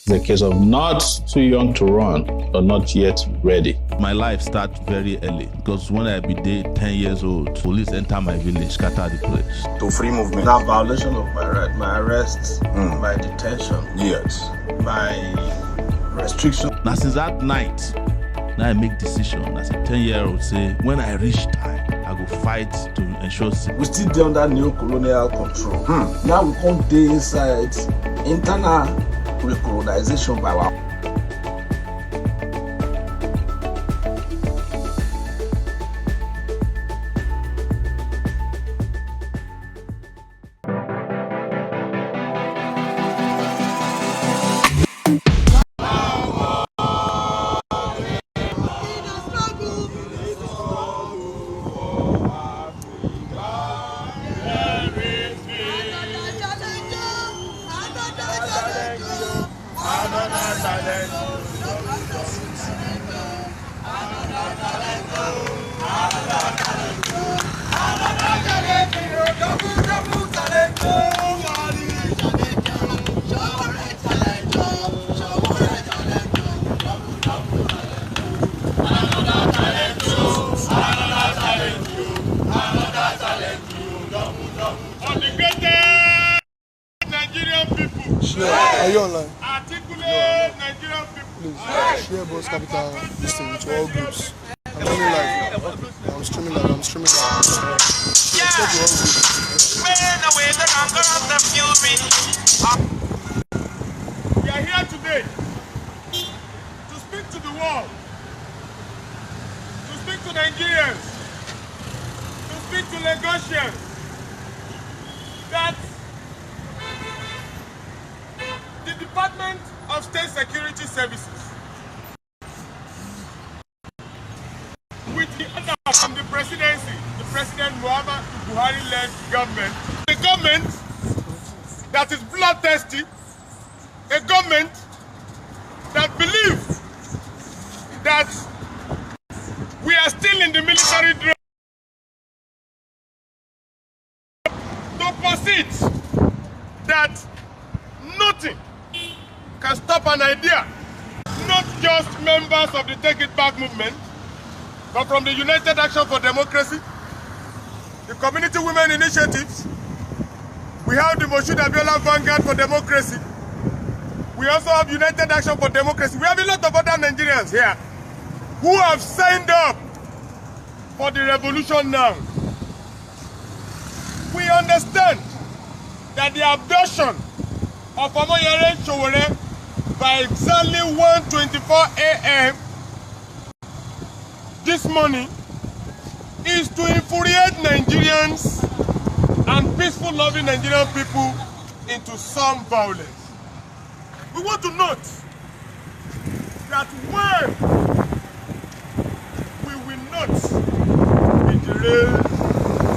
It's a case of not too young to run, or not yet ready. My life starts very early because when I be there 10 years old, police enter my village, scatter the place. To free movement. Now violation of my right, my arrest, my detention, Yes. my restriction. Now since that night, now I make decision as a 10-year-old say, when I reach time, I go fight to ensure We still dey under neo-colonial control. Now we can't dey inside internal recolonization by our. Nigerian people. Are you online? Articulate Nigerian people. Please share Boss Capital this thing to all groups. I'm running live. I'm streaming live. Share to all groups. We are here today to speak to the world, to speak to Nigerians, to speak to Lagosians that the Department of State Security Services, with the order from the presidency, the President Muhammad Buhari-led government, a government that is bloodthirsty, a government that believes that we are still in the military drill to persist, that nothing can stop an idea, not just members of the Take It Back movement, but from the United Action for Democracy, the Community Women Initiatives, we have the Moshood Abiola Vanguard for Democracy, we also have United Action for Democracy, we have a lot of other Nigerians here who have signed up for the revolution now. We understand that the abduction of Omoyele Sowore by exactly 1:24 a.m. this morning is to infuriate Nigerians and peaceful loving Nigerian people into some violence. We want to note that one, we will not be derailed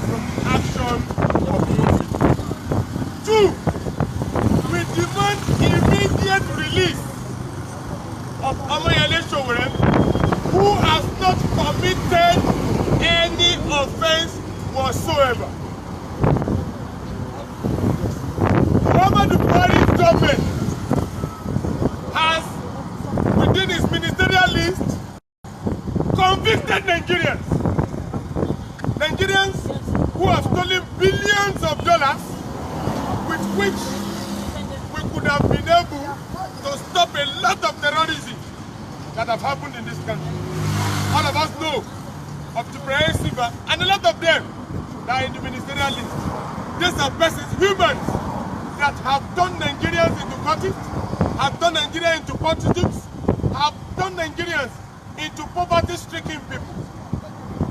from the action of the two, we demand immediate release of Omoyele Sowore, who has not committed any offense whatsoever. However, the Buhari government has, within its ministerial list, convicted Nigerians who have stolen billions of dollars, with which we could have been able to stop a lot of terrorism that have happened in this country. All of us know of Ibrahim Silva and a lot of them that are in the ministerial list. These are persons, humans, that have turned Nigerians into cultists, have turned Nigerians into prostitutes, have turned Nigerians into poverty-stricken people.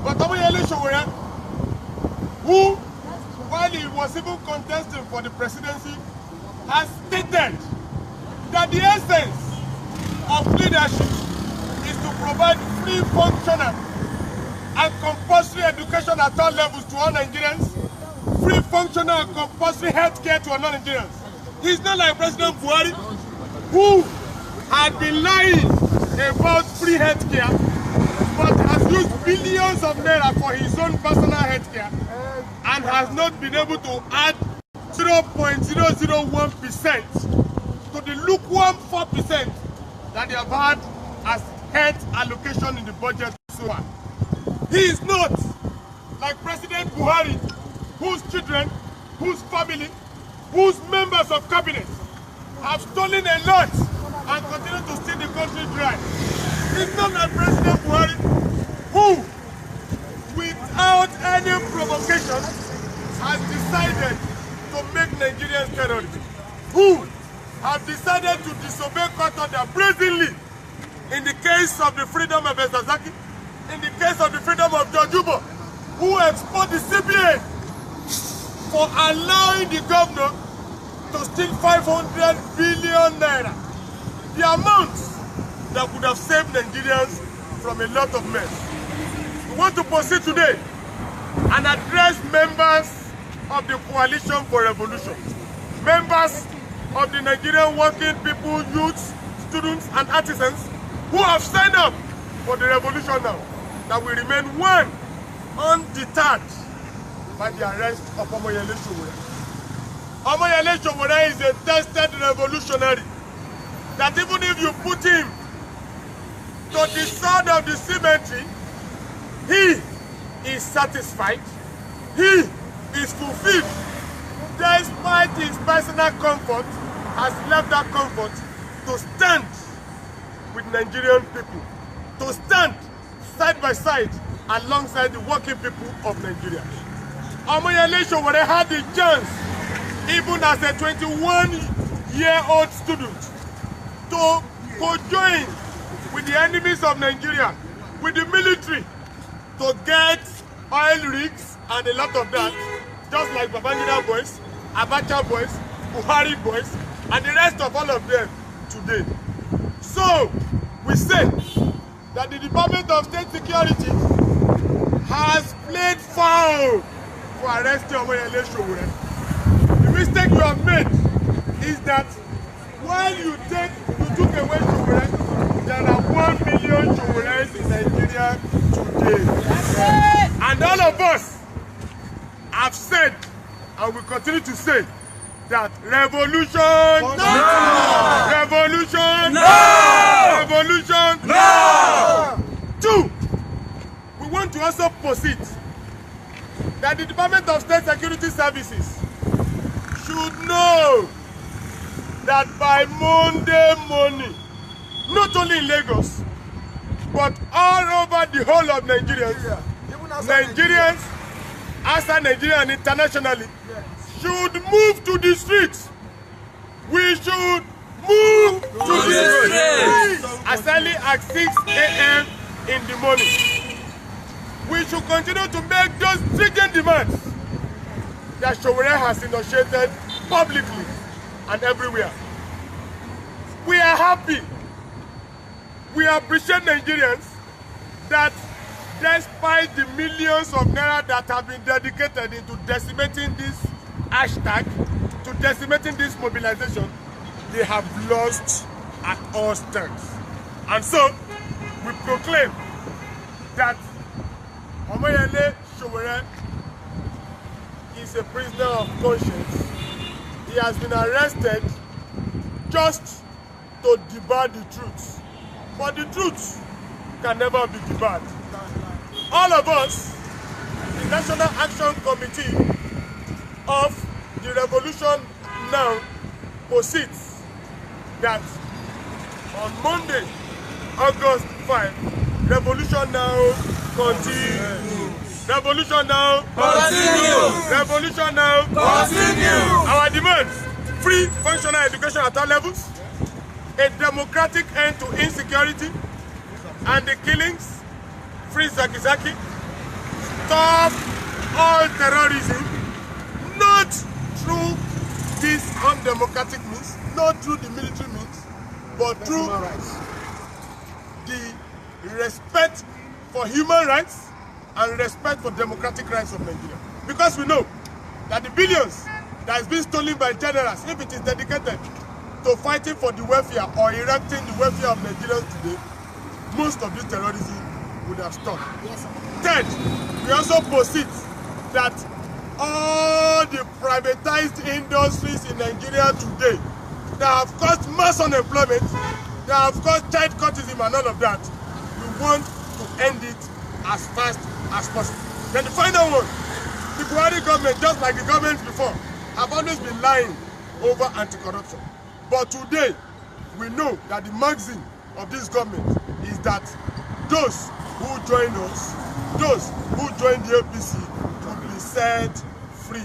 But Omoyele Sowore, who, while he was even contesting for the presidency, has stated that the essence of leadership is to provide free, functional, and compulsory education at all levels to all Nigerians, free, functional, and compulsory health care to all Nigerians. He's not like President Buhari, who had been lying about free health care, but has used billions of naira for his own personal health care and has not been able to add 0.001% to to the lukewarm 4% that they have had as health allocation in the budget so far. He is not like President Buhari, whose children, whose family, whose members of cabinet have stolen a lot and continue to steal the country dry. He's not like President Buhari, who, without any provocation, has decided to make Nigerians terrorists, who have decided to disobey court order brazenly in the case of the freedom of Esazaki, in the case of the freedom of Jojubo, who exposed the CBA for allowing the governor to steal 500 billion naira, the amount that would have saved Nigerians from a lot of mess. We want to proceed today and address members of the Coalition for Revolution, members of the Nigerian working people, youths, students and artisans who have signed up for the revolution now, that will remain one undeterred by the arrest of Omoyele Sowore. Omoyele Sowore is a tested revolutionary that even if you put him to the side of the cemetery, he is satisfied, he is fulfilled, despite his personal comfort, has left that comfort to stand with Nigerian people, to stand side by side alongside the working people of Nigeria. Omoyele Sowore had the chance, even as a 21-year-old student, to co-join with the enemies of Nigeria, with the military, to get oil rigs and a lot of that, just like Babangida boys, Abacha boys, Buhari boys, and the rest of all of them today. So, we say that the Department of State Security has played foul for arresting Omoyele Sowore. The mistake you have made is that while you took away Sowore, there are 1 million Sowores in Nigeria today. And all of us have said, and will continue to say, that revolution, no! Revolution, no! Revolution, no! 2, we want to also proceed that the Department of State Security Services should know that by Monday morning, not only in Lagos, but all over the whole of Nigeria, Nigerians, outside Nigeria and internationally, should move to the streets. We should move to the streets as early as 6 a.m. in the morning. We should continue to make those stringent demands that Sowore has initiated publicly and everywhere. We are happy. We appreciate Nigerians that despite the millions of naira that have been dedicated into decimating this hashtag, to decimating this mobilization, they have lost at all stands. And so, we proclaim that Omoyele Sowore is a prisoner of conscience. He has been arrested just to debar the truth. But the truth can never be debarred. All of us, the National Action Committee of the Revolution Now, posits that on Monday, August 5, Revolution Now continues. Revolution Now continues. Revolution Now continues. Our demands: free functional education at all levels, a democratic end to insecurity and the killings, free Zaki-Zaki, stop all terrorism, not through these undemocratic means, not through the military means, but through the respect for human rights and respect for democratic rights of Nigeria. Because we know that the billions that has been stolen by generals, if it is dedicated to fighting for the welfare or erecting the welfare of Nigerians today, most of this terrorism would have stopped. Yes, sir. Third, we also posit that all the privatized industries in Nigeria today that have caused mass unemployment, that have caused child cultism and all of that. We want to end it as fast as possible. Then the final one, the Buhari government, just like the governments before, have always been lying over anti-corruption. But today, we know that the maxim of this government is that those who join us, those who join the APC, will be set free.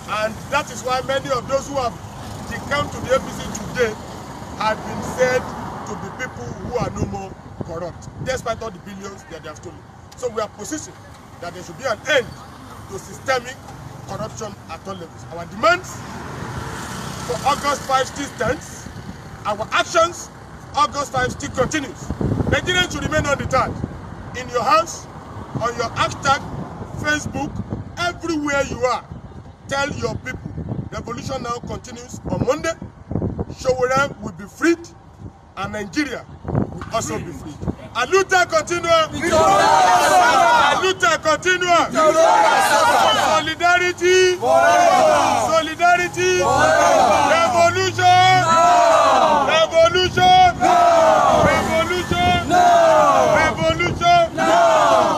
And that is why many of those who have come to the APC today have been said to be people who are no more corrupt, despite all the billions that they have stolen. So we are positioned that there should be an end to systemic corruption at all levels. Our demands for August 5 still stands. Our actions, August 5 still continues. Nigerians should remain undeterred. In your house, on your hashtag, Facebook, everywhere you are, tell your people Revolution Now continues on Monday. Sowore will be freed, and Nigeria will also be freed. Aluta continua. Aluta continua. Solidarity. Solidarity. Revolution. Revolution. Revolution. Revolution.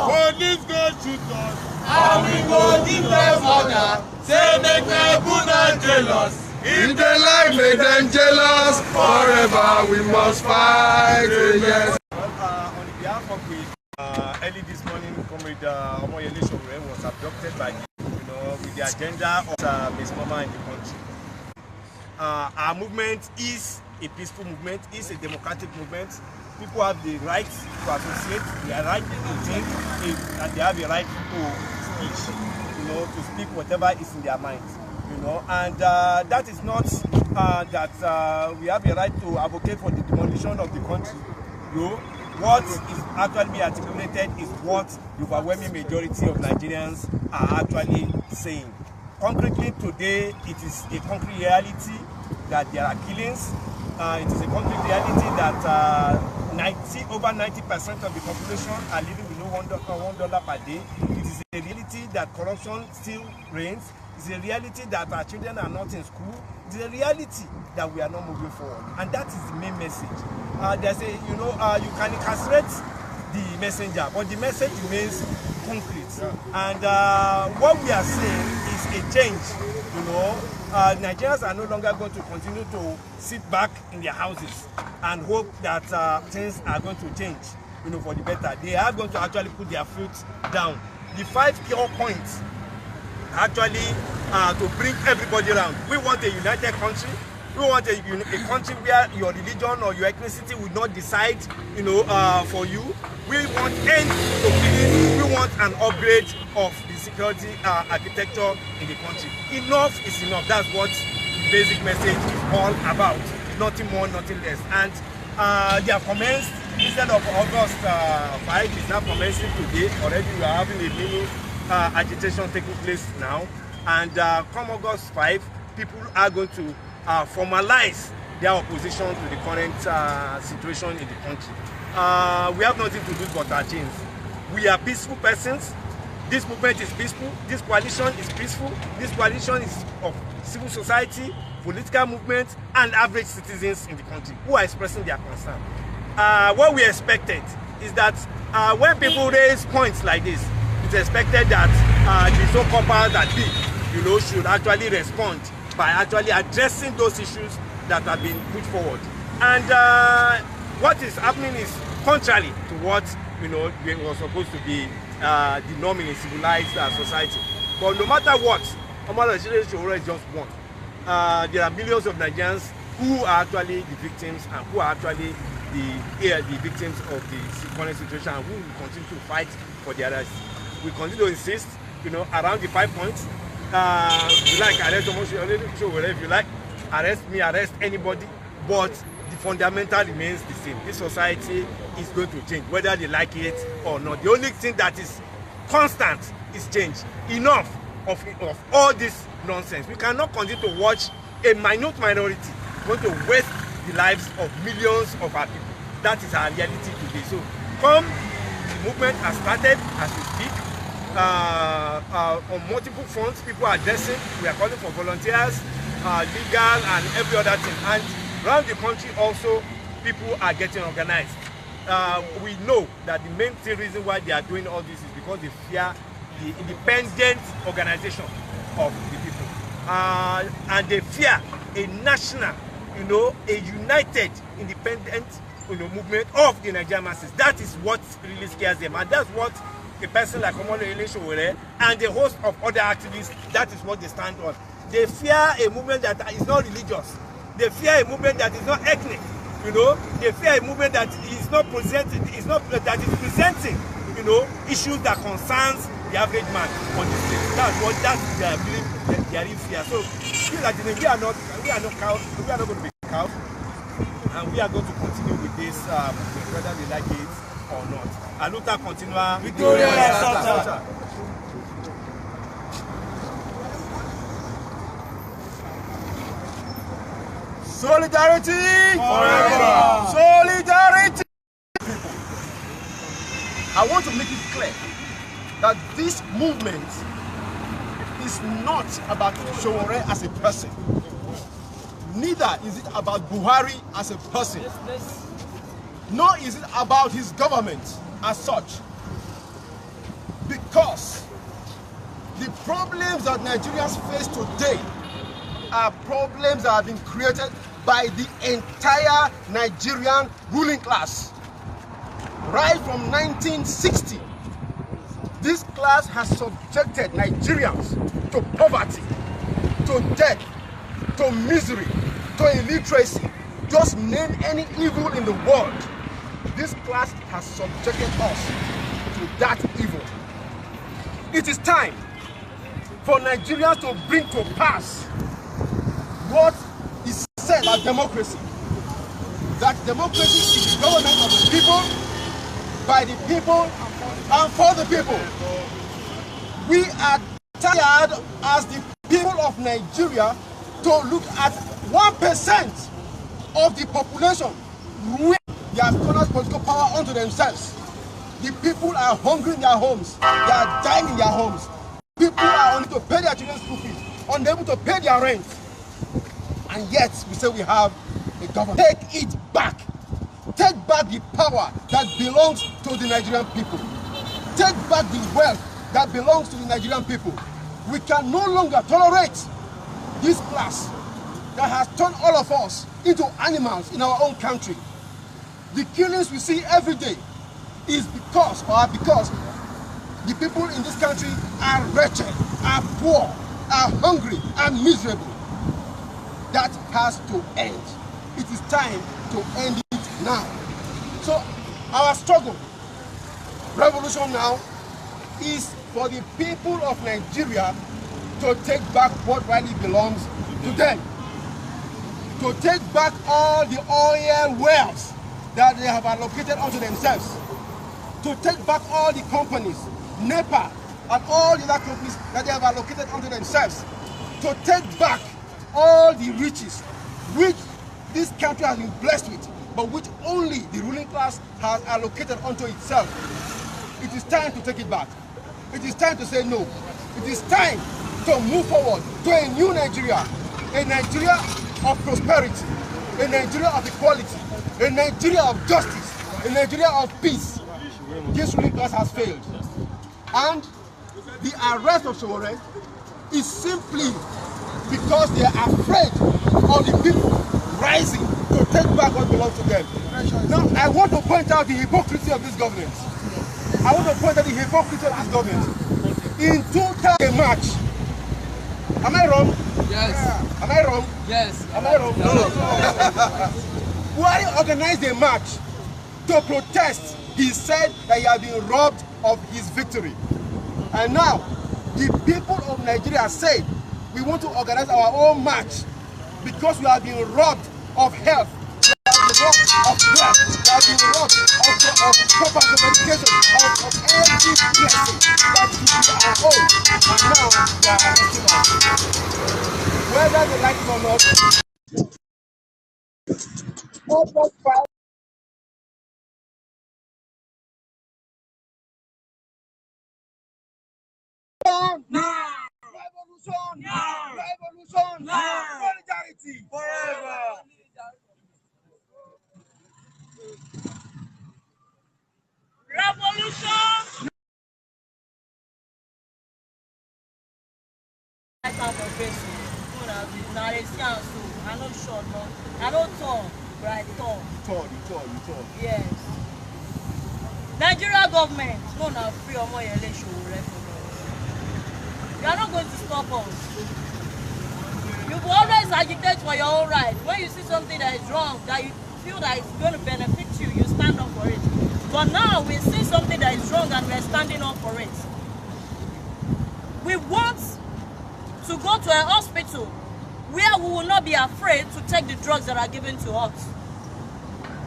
Police go shoot us, and we go give them order. Say make people not jealous. If they like, make them jealous. Forever we must fight. Yes. On behalf of the early this morning, Comrade Omoyele Sowore was abducted by with the agenda of Miss Mama in the country. Our movement is a peaceful movement, is a democratic movement. People have the right to associate, they are right to think, and they have the right to speak. To speak whatever is in their minds, and that is not that we have a right to advocate for the demolition of the country. What is actually being articulated is what the overwhelming majority of Nigerians are actually saying. Concretely today, it is a concrete reality that there are killings. It is a concrete reality that over 90% of the population are living below $1 per day. It is a reality that corruption still reigns. It's a reality that our children are not in school. It's a reality that we are not moving forward, and that is the main message. There's a, you can incarcerate the messenger, but the message remains concrete. And what we are seeing is a change. Nigerians are no longer going to continue to sit back in their houses and hope that things are going to change, for the better. They are going to actually put their foot down. The 5 core points actually to bring everybody around. We want a united country. We want a country where your religion or your ethnicity will not decide, for you. We want end to killing. We want an upgrade of the security architecture in the country. Enough is enough. That's what the basic message is all about. Nothing more, nothing less. And they have commenced, instead of August 5, it's now commencing today. Already we are having a mini agitation taking place now. And come August 5, people are going to formalize their opposition to the current situation in the country. We have nothing to lose but our chains. We are peaceful persons. This movement is peaceful. This coalition is peaceful. This coalition is of civil society, political movement, and average citizens in the country who are expressing their concern. What we expected is that when people raise points like this, it's expected that the so-called powers that be, should actually respond by actually addressing those issues that have been put forward. And what is happening is contrary to what was supposed to be the norm in a civilized society. But no matter what, Omoyele Sowore is just one. There are millions of Nigerians who are actually the victims and who are actually the victims of the current situation, and who will continue to fight for their rights. We continue to insist, around the 5 points. You like arrest Omoyele Sowore, if you like, arrest me, arrest anybody, but the fundamental remains the same. This society is going to change, whether they like it or not. The only thing that is constant is change. Enough of all this nonsense. We cannot continue to watch a minute minority going to waste the lives of millions of our people. That is our reality today. So the movement has started as we speak. On multiple fronts, people are addressing. We are calling for volunteers, legal and every other thing. And Around the country also, people are getting organized. We know that the main reason why they are doing all this is because they fear the independent organization of the people. And they fear a national, a united, independent, movement of the Nigerian masses. That is what really scares them, and that's what a person like Omoyele Sowore and a host of other activists, that is what they stand on. They fear a movement that is not religious. They fear a movement that is not ethnic. They fear a movement that is not presenting, that is presenting, issues that concerns the average man on the street. That's their belief, their fear. So feel like we are not cows, we are not going to be cows, and we are going to continue with this whether they like it or not. Aluta continua. Victoria Asserts. Solidarity forever. Solidarity. I want to make it clear that this movement is not about Sowore as a person. Neither is it about Buhari as a person. Nor is it about his government as such. Because the problems that Nigerians face today are problems that have been created by the entire Nigerian ruling class. Right from 1960, this class has subjected Nigerians to poverty, to death, to misery, to illiteracy. Just name any evil in the world. This class has subjected us to that evil. It is time for Nigerians to bring to pass what is said about democracy. That democracy is the government of the people, by the people, and for the people. We are tired as the people of Nigeria to look at 1% of the population where they have cornered political power onto themselves. The people are hungry in their homes. They are dying in their homes. People are unable to pay their children's school fees, unable to pay their rent. And yet we say we have a government. Take it back. Take back the power that belongs to the Nigerian people. Take back the wealth that belongs to the Nigerian people. We can no longer tolerate this class that has turned all of us into animals in our own country. The killings we see every day is because the people in this country are wretched, are poor, are hungry, are miserable. That has to end. It is time to end it now. So our struggle, Revolution Now, is for the people of Nigeria to take back what rightly belongs to them. To take back all the oil wells that they have allocated onto themselves. To take back all the companies, NEPA, and all the other companies that they have allocated onto themselves. To take back all the riches which this country has been blessed with, but which only the ruling class has allocated onto itself. It is time to take it back. It is time to say no. It is time to move forward to a new Nigeria, a Nigeria of prosperity, a Nigeria of equality, a Nigeria of justice, a Nigeria of peace. This ruling class has failed. And the arrest of Sowore is simply because they are afraid of the people rising to take back what belongs to them. Now, I want to point out the hypocrisy of this government. I want to point out the hypocrisy of this government. In 2000 March, am I wrong? Yes. Am I wrong? Yes. Am I wrong? No. Buhari organized a march to protest. He said that he had been robbed of his victory. And now, the people of Nigeria said, we want to organize our own march because we have been robbed of health, we have been robbed of wealth, we have been robbed of proper education, of every blessing that should be our own. And now they are arresting us. Whether they like it or not, almost 5. Revolution! Revolution! Solidarity! Forever! talk. Yes. Nigeria government, no na free Omoyele Sowore from us. You are not going to stop us. You will always agitate for your own right. When you see something that is wrong, that you feel that it's going to benefit you, you stand up for it. But now we see something that is wrong and we're standing up for it. We want to go to a hospital where we will not be afraid to take the drugs that are given to us.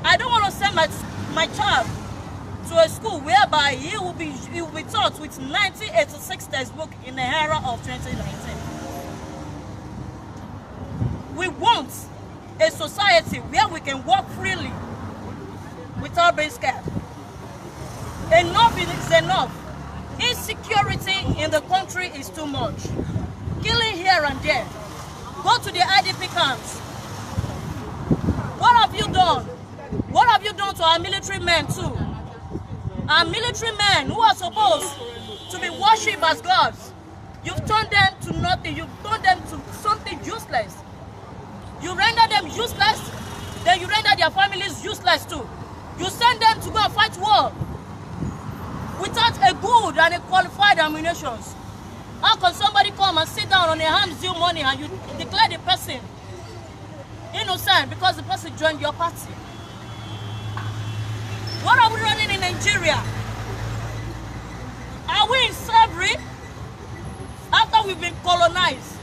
I don't want to send my child to a school whereby he will be taught with 1986 textbook in the era of 2019. We want a society where we can walk freely without being scared. Enough is enough. Insecurity in the country is too much. Killing here and there. Go to the IDP camps. What have you done? What have you done to our military men too? Our military men who are supposed to be worshipped as gods. You've turned them to nothing. You've turned them to something useless. You render them useless, then you render their families useless too. You send them to go and fight war without a good and a qualified ammunition. How can somebody come and sit down on a harm's due money and you declare the person innocent because the person joined your party? What are we running in Nigeria? Are we in slavery after we've been colonized?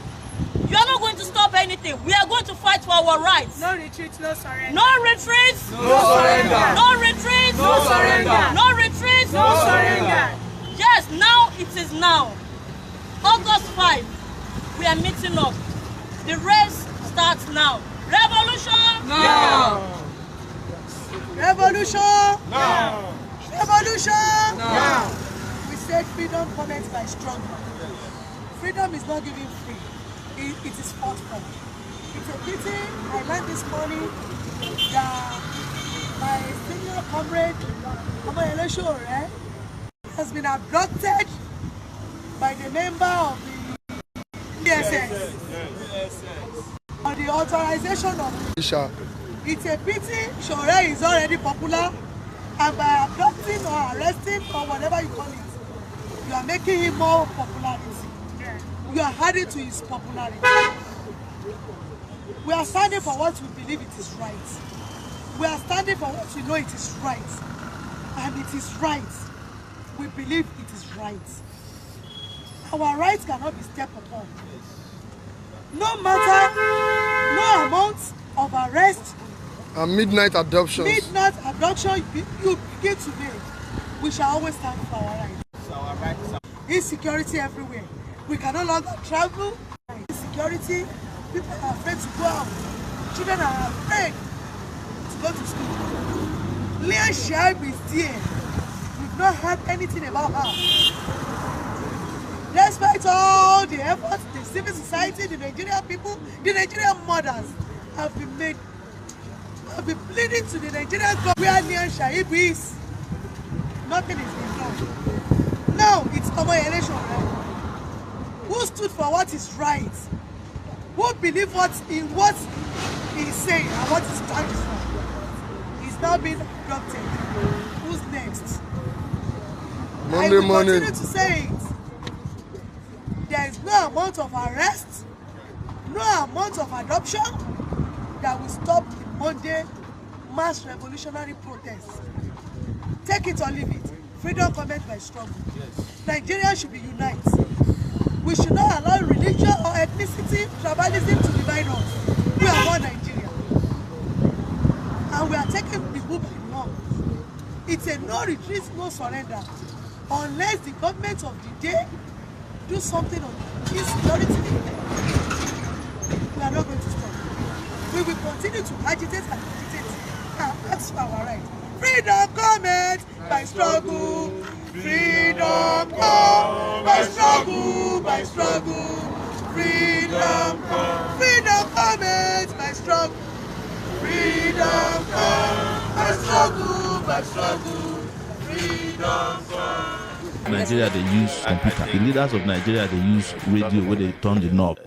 You are not going to stop anything. We are going to fight for our rights. No retreat, no surrender. No retreat. No surrender. No retreat. No surrender. No retreat. No surrender. Yes, now it is now. August 5, we are meeting up. The race starts now. Revolution Now. Revolution Now. Revolution Now. We said freedom comments by strong man. Freedom is not given free. It is fought for. It's a pity I learned this morning that my senior comrade Omoyele Sowore has been abducted by the member of the DSS on the authorization of. It's a pity Sowore is already popular, and by abducting or arresting or whatever you call it, you are making him more popularity. You are adding to his popularity. We are standing for what we believe it is right. We are standing for what we know it is right. And it is right. We believe it is right. Our rights cannot be stepped upon. No matter, no amount of arrest and midnight abductions. Midnight abduction you begin today. We shall always stand for our rights. Insecurity everywhere. We can no longer travel. Insecurity, people are afraid to go out. Children are afraid to go to school. Leah Shaib is there. We've not heard anything about her. Despite all the efforts, the civil society, the Nigerian people, the Nigerian mothers have been pleading to the Nigerian government where Leah Shaib is. Nothing is being done. Now it's Omoyele Sowore, who stood for what is right, who believe in what he is saying and what he stands for, is now being abducted. Who's next? Monday morning. Continue to say it. There is no amount of arrest, no amount of adoption that will stop the Monday mass revolutionary protest. Take it or leave it. Freedom comes by struggle. Nigeria should be united. We should not allow religion or ethnicity, tribalism to divide us. We are one Nigeria. And we are taking the book in one. It's a no retreat, no surrender. Unless the government of the day do something on insecurity, we are not going to stop. We will continue to agitate and agitate and ask for our right. Freedom comes by struggle. Freedom comes by struggle, by struggle. Freedom comes. Freedom comes by struggle. Freedom comes by struggle, by struggle. Freedom comes. Nigeria, they use computer. The leaders of Nigeria, they use radio where they turn the knob.